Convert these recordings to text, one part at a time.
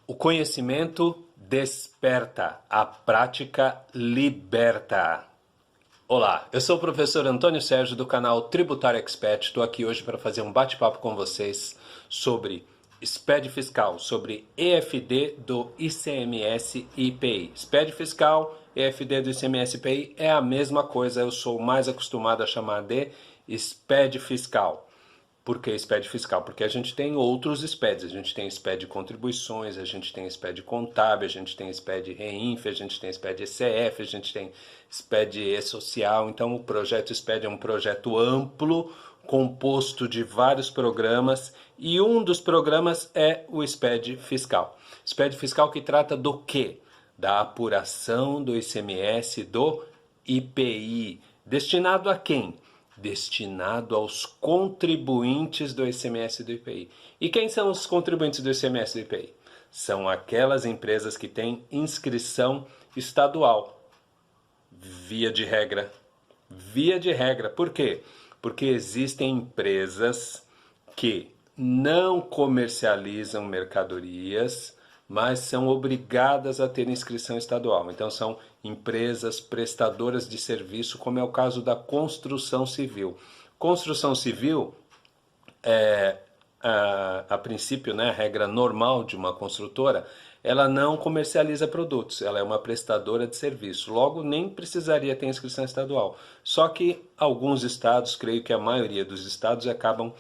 O conhecimento desperta, a prática liberta. Olá, eu sou o professor Antônio Sérgio do canal Tributário Expert. Estou aqui hoje para fazer um bate-papo com vocês sobre SPED fiscal, sobre EFD do ICMS e IPI. SPED fiscal, EFD do ICMS e IPI é a mesma coisa, eu sou mais acostumado a chamar de SPED fiscal. Por que SPED fiscal? Porque a gente tem outros SPEDs, a gente tem SPED contribuições, a gente tem SPED contábil, a gente tem SPED REINF, a gente tem SPED ECF, a gente tem SPED E-Social. Então o projeto SPED é um projeto amplo, composto de vários programas, e um dos programas é o SPED fiscal. SPED fiscal que trata do quê? Da apuração do ICMS do IPI. Destinado a quem? Destinado aos contribuintes do ICMS e do IPI. E quem são os contribuintes do ICMS e do IPI? São aquelas empresas que têm inscrição estadual, via de regra. Via de regra. Por quê? Porque existem empresas que não comercializam mercadorias, mas são obrigadas a ter inscrição estadual. Então são empresas prestadoras de serviço, como é o caso da construção civil. Construção civil é, a princípio, né, a regra normal de uma construtora, ela não comercializa produtos, ela é uma prestadora de serviço, logo nem precisaria ter inscrição estadual. Só que alguns estados, creio que a maioria dos estados, acabam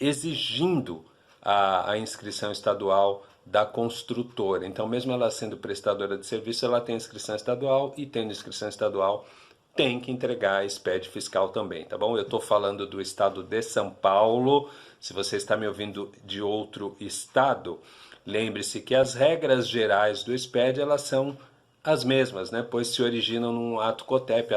exigindo a inscrição estadual da construtora. Então, mesmo ela sendo prestadora de serviço, ela tem inscrição estadual e tendo inscrição estadual, tem que entregar a SPED fiscal também, tá bom? Eu estou falando do estado de São Paulo. Se você está me ouvindo de outro estado, lembre-se que as regras gerais do SPED, elas são as mesmas, né? Pois se originam num ato COTEP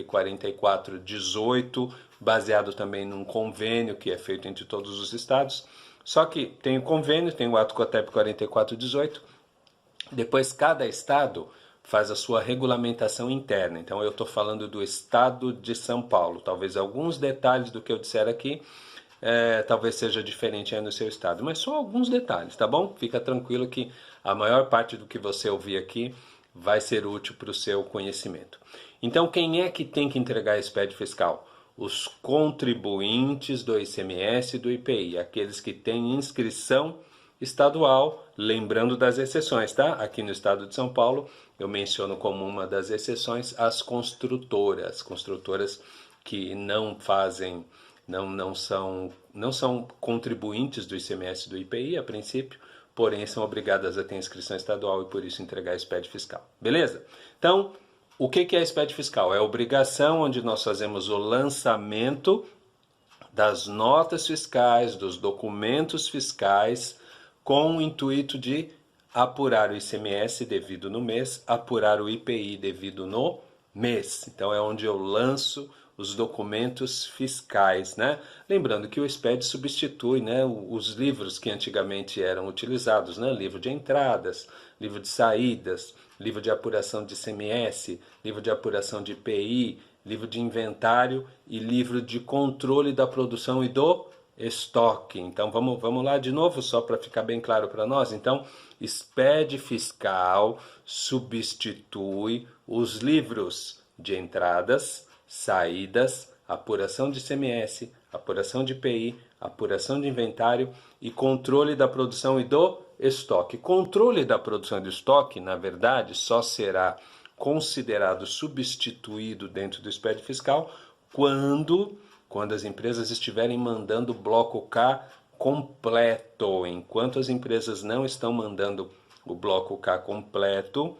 4418, baseado também num convênio que é feito entre todos os estados. Só que tem o convênio, tem o ato COTEP 4418, depois cada estado faz a sua regulamentação interna. Então eu estou falando do estado de São Paulo. Talvez alguns detalhes do que eu disser aqui talvez seja diferente aí no seu estado, mas só alguns detalhes, tá bom? Fica tranquilo que a maior parte do que você ouvir aqui vai ser útil para o seu conhecimento. Então quem é que tem que entregar esse SPED fiscal? Os contribuintes do ICMS e do IPI, aqueles que têm inscrição estadual, lembrando das exceções, tá? Aqui no estado de São Paulo, eu menciono como uma das exceções as construtoras que não fazem, não são contribuintes do ICMS e do IPI a princípio, porém são obrigadas a ter inscrição estadual e por isso entregar SPED fiscal. Beleza? Então, o que é SPED fiscal? É a obrigação onde nós fazemos o lançamento das notas fiscais, dos documentos fiscais, com o intuito de apurar o ICMS devido no mês, apurar o IPI devido no mês. Então é onde eu lanço os documentos fiscais, né? Lembrando que o SPED substitui, né, os livros que antigamente eram utilizados, né? Livro de entradas, livro de saídas, livro de apuração de ICMS, livro de apuração de IPI, livro de inventário e livro de controle da produção e do estoque. Então vamos lá de novo, só para ficar bem claro para nós. Então, SPED fiscal substitui os livros de entradas, saídas, apuração de ICMS, apuração de IPI, apuração de inventário e controle da produção e do estoque. Controle da produção e do estoque, na verdade, só será considerado substituído dentro do SPED fiscal quando as empresas estiverem mandando o bloco K completo. Enquanto as empresas não estão mandando o bloco K completo,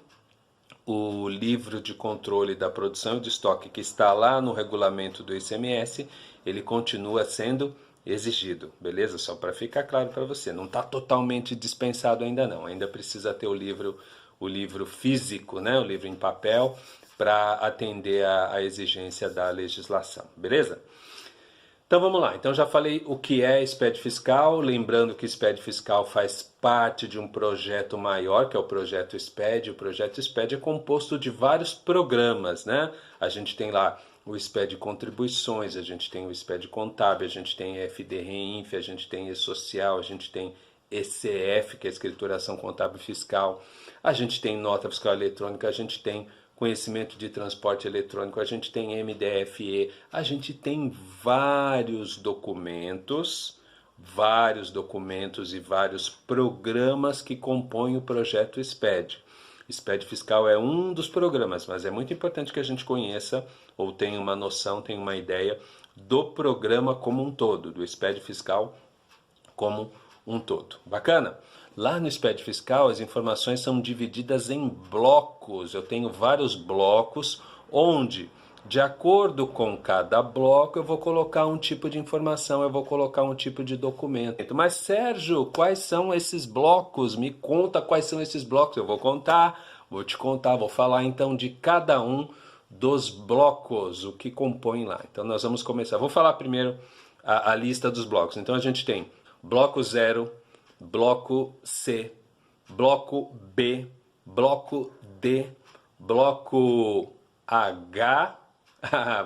o livro de controle da produção e de estoque que está lá no regulamento do ICMS, ele continua sendo exigido, beleza? Só para ficar claro para você, não está totalmente dispensado ainda não, ainda precisa ter o livro físico, né? O livro em papel, para atender a exigência da legislação, beleza? Então vamos lá, então já falei o que é SPED fiscal, lembrando que SPED fiscal faz parte de um projeto maior, que é o projeto SPED. O projeto SPED é composto de vários programas, né? A gente tem lá o SPED contribuições, a gente tem o SPED contábil, a gente tem FD Reinf, a gente tem E-Social, a gente tem ECF, que é a escrituração contábil fiscal, a gente tem nota fiscal eletrônica, a gente tem conhecimento de transporte eletrônico, a gente tem MDFE, a gente tem vários documentos e vários programas que compõem o projeto SPED. SPED Fiscal é um dos programas, mas é muito importante que a gente conheça ou tenha uma noção, tenha uma ideia do programa como um todo, do SPED Fiscal como um todo. Bacana? Lá no SPED Fiscal as informações são divididas em blocos. Eu tenho vários blocos onde, de acordo com cada bloco, eu vou colocar um tipo de informação, eu vou colocar um tipo de documento. Mas Sérgio, quais são esses blocos? Me conta quais são esses blocos. Eu vou te contar, vou falar então de cada um dos blocos, o que compõe lá. Então nós vamos começar. Vou falar primeiro a lista dos blocos. Então a gente tem bloco 0, bloco C, bloco B, bloco D, bloco H,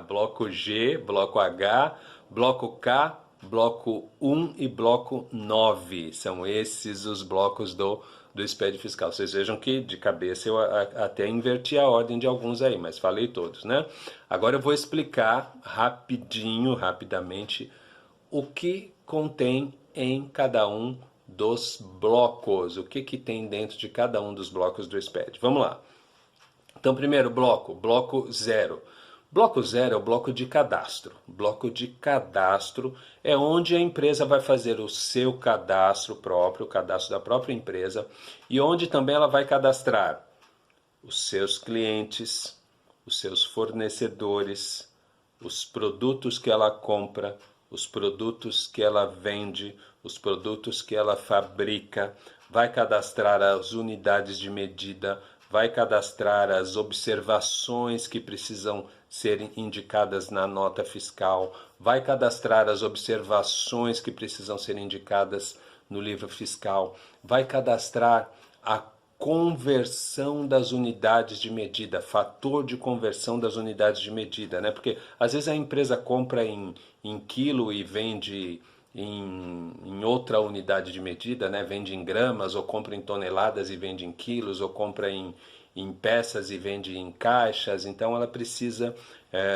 bloco G, bloco H, bloco K, bloco 1 e bloco 9. São esses os blocos do SPED Fiscal. Vocês vejam que de cabeça eu até inverti a ordem de alguns aí, mas falei todos, né? Agora eu vou explicar rapidamente, o que contém em cada um dos blocos, o que tem dentro de cada um dos blocos do SPED. Vamos lá. Então, primeiro bloco 0. Bloco 0 é o bloco de cadastro. Bloco de cadastro é onde a empresa vai fazer o seu cadastro próprio, o cadastro da própria empresa, e onde também ela vai cadastrar os seus clientes, os seus fornecedores, os produtos que ela compra, os produtos que ela vende, os produtos que ela fabrica, vai cadastrar as unidades de medida, vai cadastrar as observações que precisam ser indicadas na nota fiscal, vai cadastrar as observações que precisam ser indicadas no livro fiscal, vai cadastrar a conversão das unidades de medida, fator de conversão das unidades de medida, né? Porque às vezes a empresa compra em quilo e vende em outra unidade de medida, né? Vende em gramas, ou compra em toneladas e vende em quilos, ou compra em peças e vende em caixas. Então ela precisa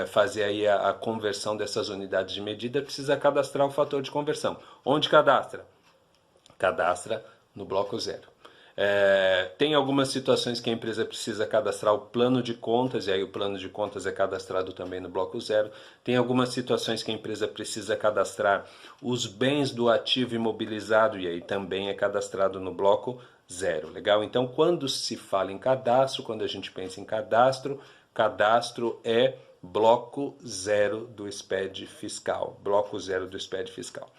fazer aí a conversão dessas unidades de medida, precisa cadastrar o fator de conversão. Onde cadastra? Cadastra no bloco 0. Tem algumas situações que a empresa precisa cadastrar o plano de contas, e aí o plano de contas é cadastrado também no bloco 0. Tem algumas situações que a empresa precisa cadastrar os bens do ativo imobilizado, e aí também é cadastrado no bloco 0. Legal? Então, quando se fala em cadastro, quando a gente pensa em cadastro, cadastro é bloco 0 do SPED fiscal. Bloco 0 do SPED fiscal.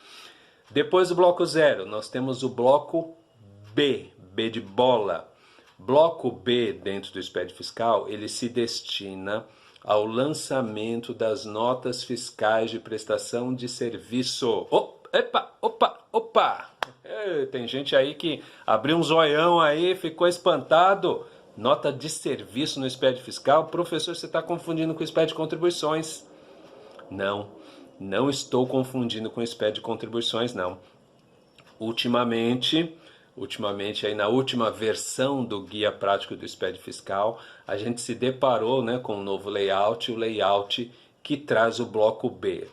Depois do bloco 0, nós temos o bloco B, B de bola. Bloco B dentro do SPED fiscal, ele se destina ao lançamento das notas fiscais de prestação de serviço. Opa! Tem gente aí que abriu um zoião aí, ficou espantado. Nota de serviço no SPED fiscal? Professor, você está confundindo com o SPED contribuições. Não estou confundindo com o SPED contribuições, não. Ultimamente, aí na última versão do Guia Prático do SPED Fiscal, a gente se deparou, né, com um novo layout, o layout que traz o bloco B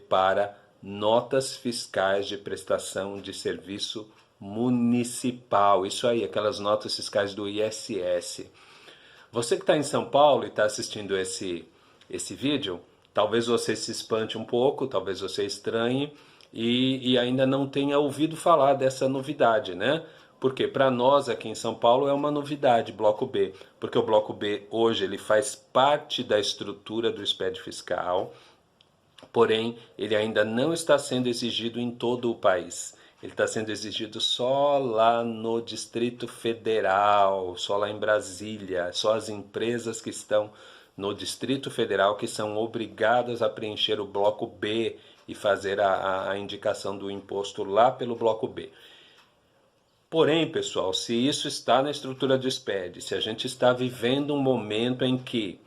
para notas fiscais de prestação de serviço municipal. Isso aí, aquelas notas fiscais do ISS. Você que está em São Paulo e está assistindo esse vídeo, talvez você se espante um pouco, talvez você estranhe, e ainda não tenha ouvido falar dessa novidade, né? Porque para nós aqui em São Paulo é uma novidade, bloco B, porque o bloco B hoje ele faz parte da estrutura do SPED fiscal, porém ele ainda não está sendo exigido em todo o país. Ele está sendo exigido só lá no Distrito Federal, só lá em Brasília, só as empresas que estão no Distrito Federal que são obrigadas a preencher o bloco B e fazer a indicação do imposto lá pelo bloco B. Porém, pessoal, se isso está na estrutura do SPED, se a gente está vivendo um momento em que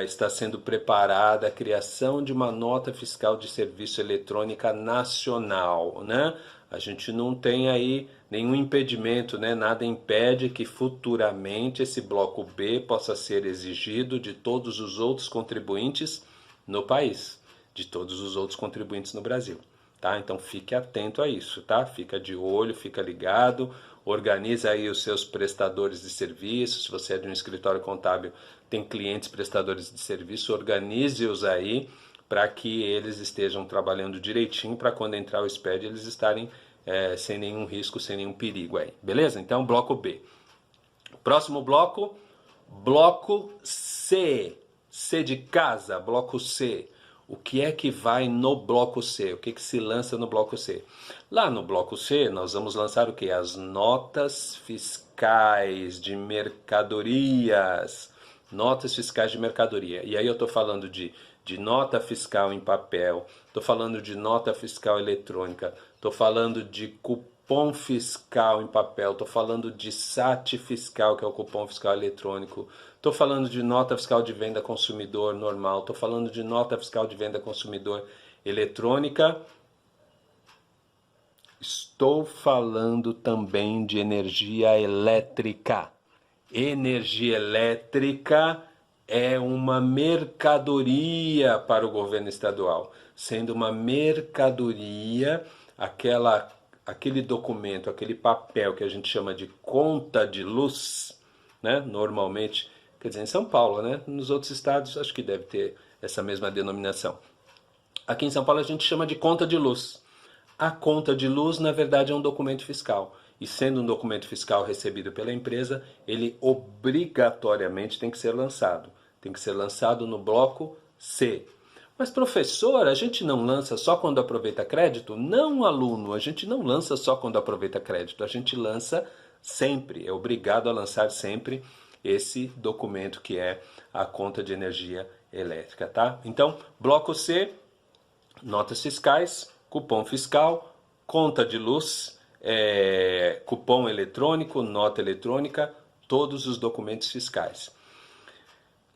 está sendo preparada a criação de uma nota fiscal de serviço eletrônica nacional, né? A gente não tem aí nenhum impedimento, né? Nada impede que futuramente esse bloco B possa ser exigido de todos os outros contribuintes no país, de todos os outros contribuintes no Brasil. Tá? Então fique atento a isso, tá? Fica de olho, fica ligado, organiza aí os seus prestadores de serviço. Se você é de um escritório contábil, tem clientes prestadores de serviço, organize-os aí para que eles estejam trabalhando direitinho, para quando entrar o SPED eles estarem sem nenhum risco, sem nenhum perigo aí, beleza? Então, bloco B. Próximo bloco, bloco C. C de casa, bloco C. O que é que vai no bloco C? O que é que se lança no bloco C? Lá no bloco C, nós vamos lançar o que? As notas fiscais de mercadorias. Notas fiscais de mercadoria. E aí eu estou falando de nota fiscal em papel, estou falando de nota fiscal eletrônica, estou falando de cupom fiscal em papel, estou falando de SAT fiscal, que é o cupom fiscal eletrônico, estou falando de nota fiscal de venda consumidor normal, estou falando de nota fiscal de venda consumidor eletrônica, estou falando também de energia elétrica. Energia elétrica é uma mercadoria para o governo estadual. Sendo uma mercadoria, aquele documento, aquele papel que a gente chama de conta de luz, né? Normalmente, quer dizer, em São Paulo, né? Nos outros estados acho que deve ter essa mesma denominação. Aqui em São Paulo a gente chama de conta de luz. A conta de luz, na verdade, é um documento fiscal. E sendo um documento fiscal recebido pela empresa, ele obrigatoriamente tem que ser lançado. Tem que ser lançado no bloco C. Mas professor, a gente não lança só quando aproveita crédito? Não, aluno, a gente não lança só quando aproveita crédito. A gente lança sempre, é obrigado a lançar sempre esse documento que é a conta de energia elétrica, tá? Então, bloco C, notas fiscais, cupom fiscal, conta de luz, cupom eletrônico, nota eletrônica, todos os documentos fiscais.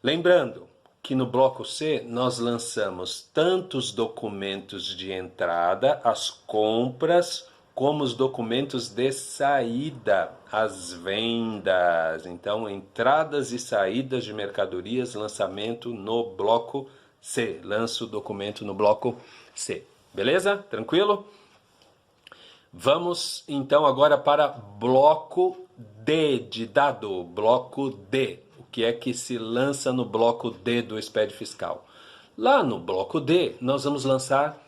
Lembrando que no bloco C nós lançamos tanto os documentos de entrada, as compras, como os documentos de saída, as vendas. Então, entradas e saídas de mercadorias, lançamento no bloco C. Lanço o documento no bloco C. Beleza? Tranquilo? Vamos então agora para bloco D de dado. Bloco D. O que é que se lança no bloco D do SPED fiscal? Lá no bloco D, nós vamos lançar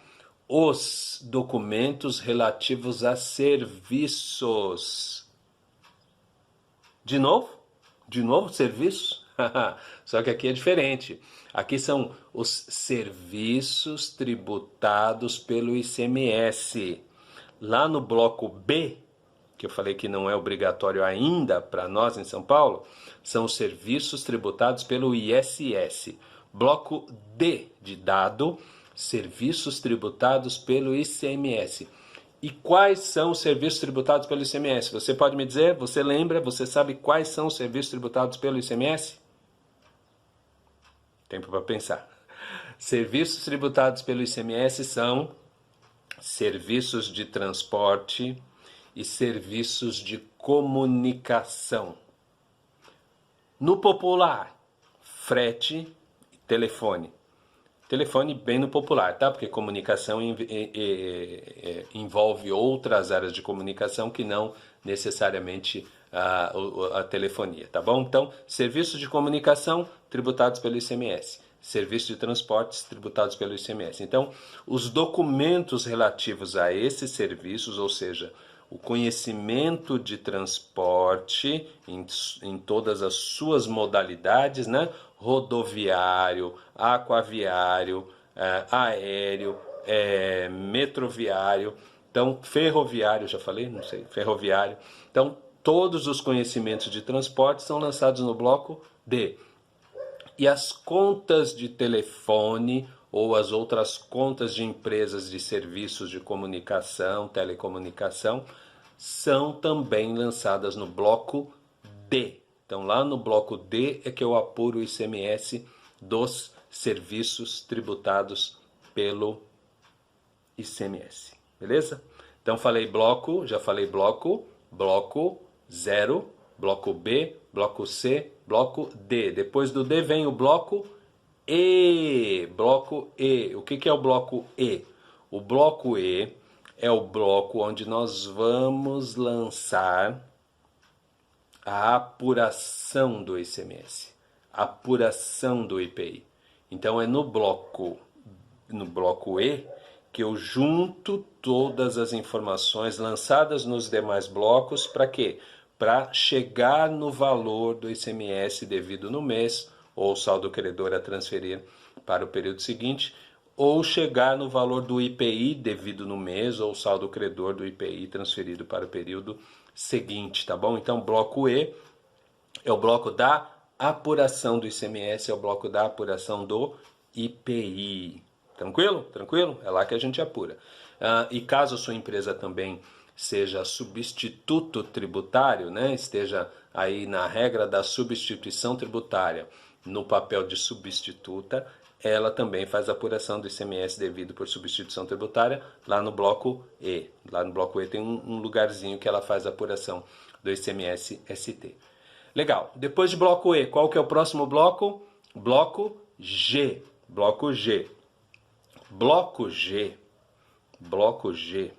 os documentos relativos a serviços. De novo? De novo, serviços? Só que aqui é diferente. Aqui são os serviços tributados pelo ICMS. Lá no bloco B, que eu falei que não é obrigatório ainda para nós em São Paulo, são os serviços tributados pelo ISS. Bloco D de dado, serviços tributados pelo ICMS. E quais são os serviços tributados pelo ICMS? Você pode me dizer? Você lembra? Você sabe quais são os serviços tributados pelo ICMS? Tempo para pensar. Serviços tributados pelo ICMS são serviços de transporte e serviços de comunicação. No popular, frete e telefone. Telefone bem no popular, tá? Porque comunicação envolve outras áreas de comunicação que não necessariamente a telefonia, tá bom? Então, serviços de comunicação tributados pelo ICMS. Serviços de transportes tributados pelo ICMS. Então, os documentos relativos a esses serviços, ou seja, o conhecimento de transporte em todas as suas modalidades, né? Rodoviário, aquaviário, aéreo, metroviário, então ferroviário, já falei? Não sei, ferroviário. Então, todos os conhecimentos de transporte são lançados no bloco D. E as contas de telefone ou as outras contas de empresas de serviços de comunicação, telecomunicação, são também lançadas no bloco D. Então, lá no bloco D é que eu apuro o ICMS dos serviços tributados pelo ICMS. Beleza? Então falei bloco, já falei bloco, bloco 0, bloco B, bloco C, bloco D. Depois do D vem o bloco E, bloco E. O que é o bloco E? O bloco E é o bloco onde nós vamos lançar a apuração do ICMS, a apuração do IPI. Então é no bloco E que eu junto todas as informações lançadas nos demais blocos para quê? Para chegar no valor do ICMS devido no mês, ou saldo credor a transferir para o período seguinte, ou chegar no valor do IPI devido no mês, ou saldo credor do IPI transferido para o período seguinte, tá bom? Então, bloco E é o bloco da apuração do ICMS, é o bloco da apuração do IPI. Tranquilo? Tranquilo? É lá que a gente apura. E caso a sua empresa também seja substituto tributário, né, esteja aí na regra da substituição tributária, no papel de substituta, ela também faz a apuração do ICMS devido por substituição tributária lá no bloco E. Lá no bloco E tem um lugarzinho que ela faz a apuração do ICMS ST. Legal. Depois de bloco E, qual que é o próximo bloco? Bloco G. Bloco G. Bloco G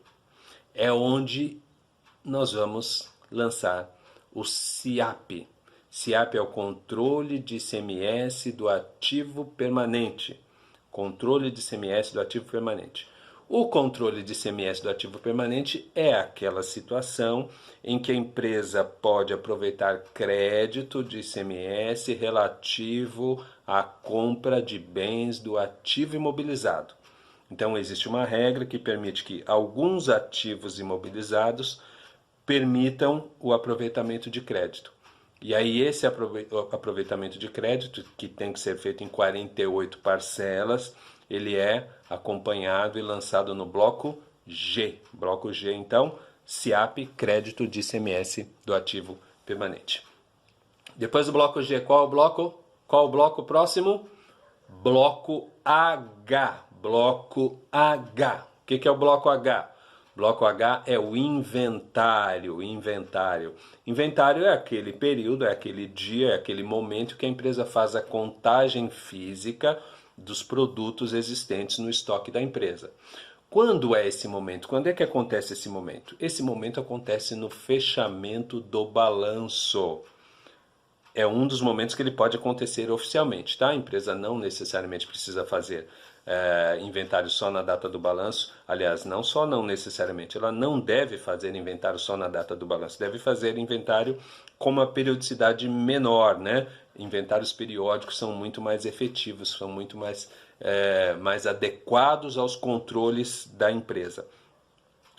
é onde nós vamos lançar o CIAP. CIAP é o controle de ICMS do ativo permanente. Controle de ICMS do ativo permanente. O controle de ICMS do ativo permanente é aquela situação em que a empresa pode aproveitar crédito de ICMS relativo à compra de bens do ativo imobilizado. Então, existe uma regra que permite que alguns ativos imobilizados permitam o aproveitamento de crédito. E aí esse aproveitamento de crédito, que tem que ser feito em 48 parcelas, ele é acompanhado e lançado no bloco G. Bloco G, então, CIAP, crédito de ICMS do ativo permanente. Depois do bloco G, qual o bloco? Qual o bloco próximo? Bloco H. Bloco H. O que é o bloco H? Bloco H é o inventário. Inventário é aquele período, é aquele dia, é aquele momento que a empresa faz a contagem física dos produtos existentes no estoque da empresa. Quando é esse momento? Quando é que acontece esse momento? Esse momento acontece no fechamento do balanço. É um dos momentos que ele pode acontecer oficialmente, tá? A empresa não necessariamente precisa fazer inventário só na data do balanço. Aliás, não necessariamente, ela não deve fazer inventário só na data do balanço, deve fazer inventário com uma periodicidade menor, né? Inventários periódicos são muito mais efetivos, são muito mais adequados aos controles da empresa.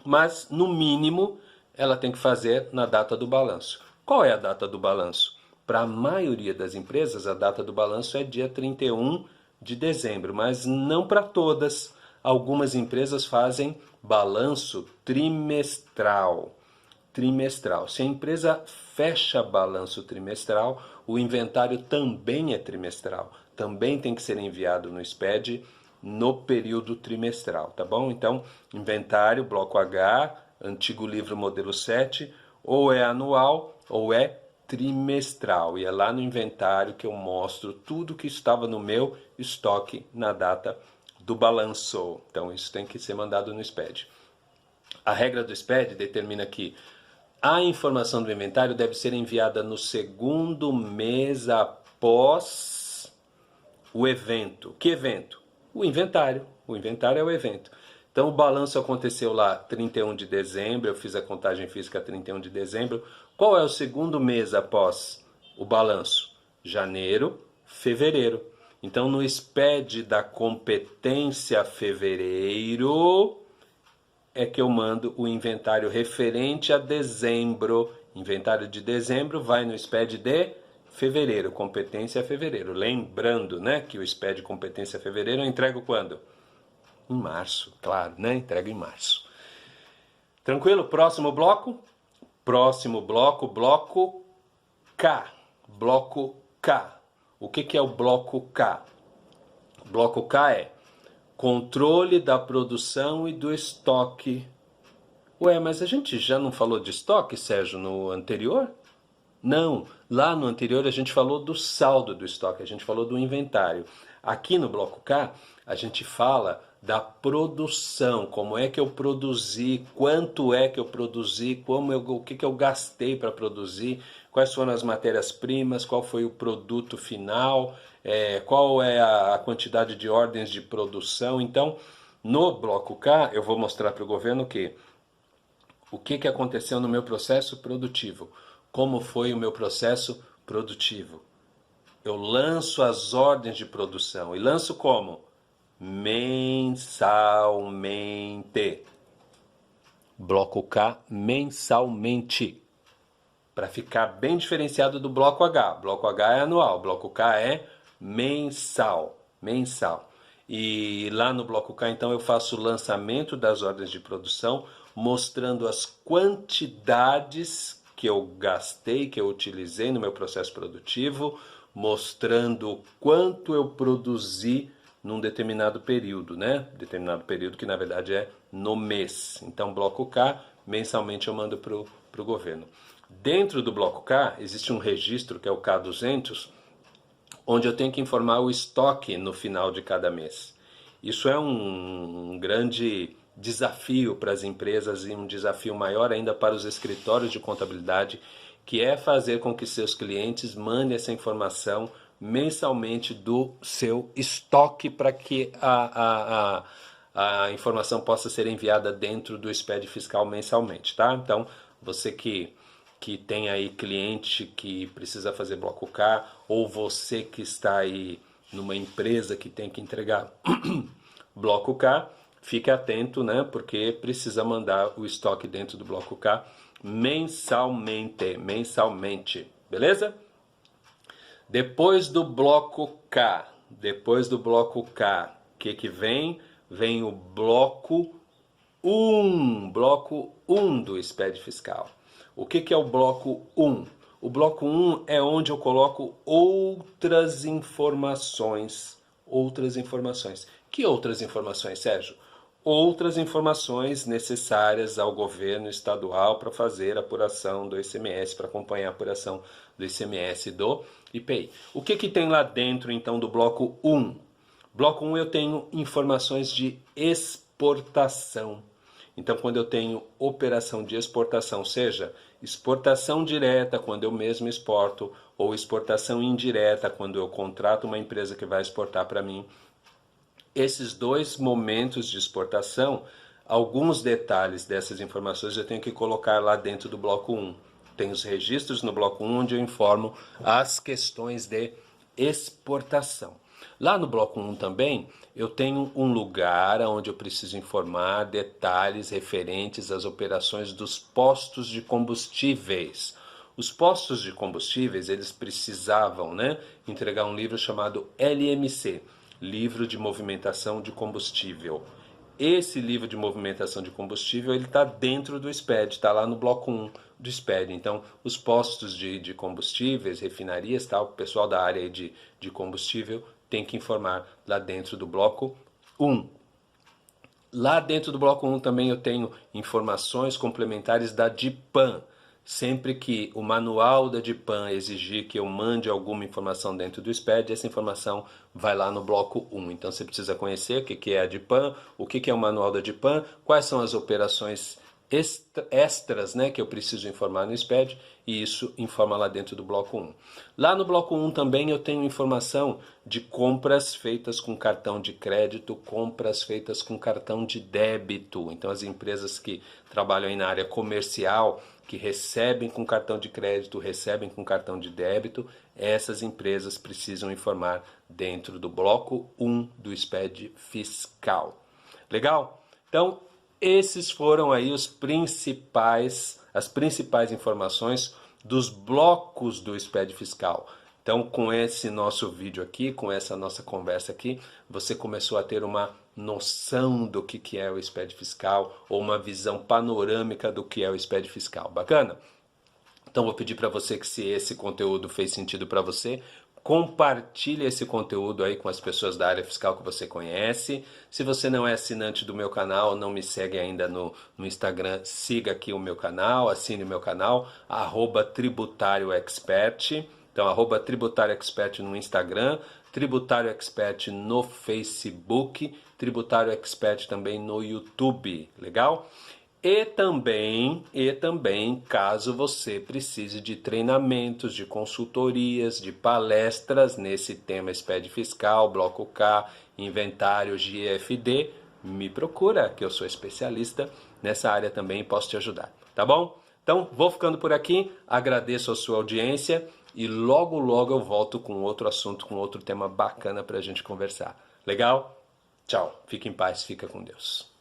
Mas, no mínimo, ela tem que fazer na data do balanço. Qual é a data do balanço? Para a maioria das empresas, a data do balanço é dia 31 de dezembro, mas não para todas. Algumas empresas fazem balanço trimestral. Se a empresa fecha balanço trimestral, o inventário também é trimestral. Também tem que ser enviado no SPED no período trimestral, tá bom? Então, inventário, bloco H, antigo livro modelo 7, ou é anual ou é trimestral. E é lá no inventário que eu mostro tudo que estava no meu estoque na data do balanço. Então, isso tem que ser mandado no SPED. A regra do SPED determina que a informação do inventário deve ser enviada no segundo mês após o evento. Que evento? O inventário. O inventário é o evento. Então, o balanço aconteceu lá 31 de dezembro, eu fiz a contagem física 31 de dezembro. Qual é o segundo mês após o balanço? Janeiro, fevereiro. Então, no SPED da competência fevereiro, é que eu mando o inventário referente a dezembro. Inventário de dezembro vai no SPED de fevereiro, competência fevereiro. Lembrando, né, que o SPED competência fevereiro eu entrego quando? Em março, claro, né? Entrego em março. Tranquilo? Próximo bloco? Próximo bloco, bloco K. Bloco K. O que é o bloco K? Bloco K é controle da produção e do estoque. Ué, mas a gente já não falou de estoque, Sérgio, no anterior? Não, lá no anterior a gente falou do saldo do estoque, a gente falou do inventário. Aqui no bloco K, a gente fala da produção, como é que eu produzi, quanto é que eu produzi, o que eu gastei para produzir, quais foram as matérias-primas, qual foi o produto final, qual é a quantidade de ordens de produção. Então, no bloco K, eu vou mostrar para o governo o que aconteceu no meu processo produtivo, como foi o meu processo produtivo. Eu lanço as ordens de produção e lanço como? Mensalmente. Bloco K, mensalmente. Para ficar bem diferenciado do bloco H. Bloco H é anual, bloco K é mensal. Mensal. E lá no bloco K, então, eu faço o lançamento das ordens de produção, mostrando as quantidades que eu gastei, que eu utilizei no meu processo produtivo, mostrando quanto eu produzi num determinado período, né? Determinado período que na verdade é no mês. Então, bloco K, mensalmente eu mando para o governo. Dentro do bloco K, existe um registro que é o K200, onde eu tenho que informar o estoque no final de cada mês. Isso é um grande desafio para as empresas e um desafio maior ainda para os escritórios de contabilidade, que é fazer com que seus clientes mandem essa informação mensalmente do seu estoque para que a informação possa ser enviada dentro do SPED fiscal mensalmente, tá? Então, você que tem aí cliente que precisa fazer bloco K, ou você que está aí numa empresa que tem que entregar bloco K, fique atento, né? Porque precisa mandar o estoque dentro do bloco K mensalmente, beleza? Depois do bloco K, o que vem? Vem o bloco 1 do SPED fiscal. O que é o bloco 1? O bloco 1 é onde eu coloco outras informações. Que outras informações, Sérgio? Outras informações necessárias ao governo estadual para fazer a apuração do ICMS, para acompanhar a apuração do ICMS e do IPI. O que tem lá dentro, então, do bloco 1? Bloco 1 eu tenho informações de exportação. Então, quando eu tenho operação de exportação, seja exportação direta, quando eu mesmo exporto, ou exportação indireta, quando eu contrato uma empresa que vai exportar para mim, esses dois momentos de exportação, alguns detalhes dessas informações eu tenho que colocar lá dentro do bloco 1. Tem os registros no bloco 1, onde eu informo as questões de exportação. Lá no bloco 1 também, eu tenho um lugar onde eu preciso informar detalhes referentes às operações dos postos de combustíveis. Os postos de combustíveis, eles precisavam, né, entregar um livro chamado LMC, Livro de Movimentação de Combustível. Esse livro de movimentação de combustível, ele está dentro do SPED, está lá no bloco 1 do SPED. Então, os postos de combustíveis, refinarias, tal, o pessoal da área de combustível tem que informar lá dentro do bloco 1. Lá dentro do bloco 1 também eu tenho informações complementares da DIPAM. Sempre que o manual da DIPAM exigir que eu mande alguma informação dentro do SPED, essa informação vai lá no bloco 1. Então você precisa conhecer o que é a DIPAM, o que é o manual da DIPAM, quais são as operações extras, né, que eu preciso informar no SPED, e isso informa lá dentro do bloco 1. Lá no bloco 1 também eu tenho informação de compras feitas com cartão de crédito, compras feitas com cartão de débito. Então as empresas que trabalham aí na área comercial, que recebem com cartão de crédito, recebem com cartão de débito, essas empresas precisam informar dentro do bloco 1 do SPED fiscal. Legal? Então, esses foram aí as principais informações dos blocos do SPED fiscal. Então, com esse nosso vídeo aqui, com essa nossa conversa aqui, você começou a ter uma noção do que é o SPED fiscal, ou uma visão panorâmica do que é o SPED fiscal. Bacana? Então, vou pedir para você que, se esse conteúdo fez sentido para você, Compartilhe esse conteúdo aí com as pessoas da área fiscal que você conhece. Se você não é assinante do meu canal, não me segue ainda no Instagram, siga aqui o meu canal, assine o meu canal, @TributarioExpert. Então, @TributarioExpert no Instagram, Tributário Expert no Facebook, Tributário Expert também no YouTube, legal? E também, caso você precise de treinamentos, de consultorias, de palestras nesse tema SPED fiscal, bloco K, inventário, GFD, me procura, que eu sou especialista nessa área também e posso te ajudar, tá bom? Então, vou ficando por aqui, agradeço a sua audiência e logo eu volto com outro assunto, com outro tema bacana pra gente conversar. Legal? Tchau, fique em paz, fica com Deus.